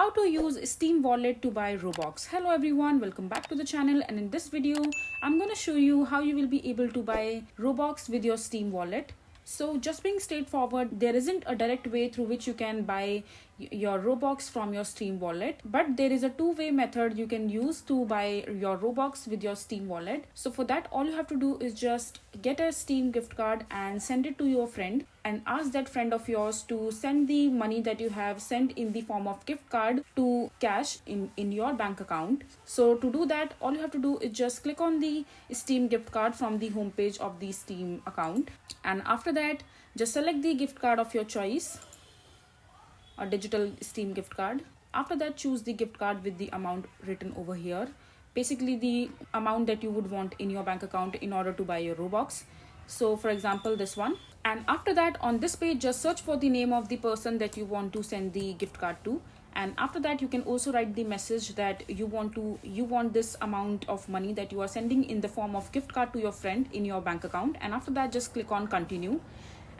How to use Steam wallet to buy Robux. Hello everyone, welcome back to the channel, and in this video I'm going to show you how you will be able to buy Robux with your Steam wallet. So just being straightforward, there isn't a direct way through which you can buy your Robux from your Steam wallet, but there is a two-way method you can use to buy your Robux with your Steam wallet. So for that, all you have to do is just get a Steam gift card and send it to your friend, and ask that friend of yours to send the money that you have sent in the form of gift card to cash in your bank account. So to do that, all you have to do is just click on the Steam gift card from the homepage of the Steam account, and after that just select the gift card of your choice, a digital Steam gift card. After that, choose the gift card with the amount written over here, basically the amount that you would want in your bank account in order to buy your Robux. So for example, this one. And after that, on this page, just search for the name of the person that you want to send the gift card to. And after that, you can also write the message that you want this amount of money that you are sending in the form of gift card to your friend in your bank account. And after that, just click on continue.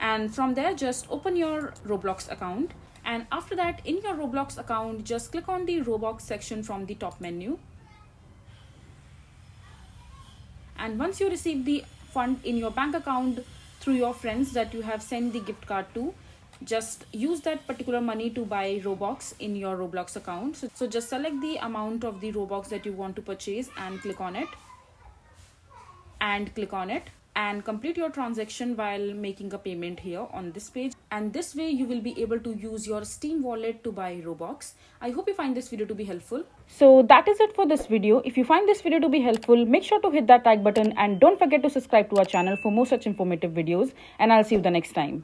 And from there, just open your Roblox account. And after that, in your Roblox account, just click on the Roblox section from the top menu. And once you receive the fund in your bank account through your friends that you have sent the gift card to, just use that particular money to buy Robux in your Roblox account. So just select the amount of the Robux that you want to purchase and click on it, and complete your transaction while making a payment here on this page. And this way you will be able to use your Steam wallet to buy Robux. I hope you find this video to be helpful. So that is it for this video. If you find this video to be helpful, make sure to hit that like button and don't forget to subscribe to our channel for more such informative videos, and I'll see you the next time.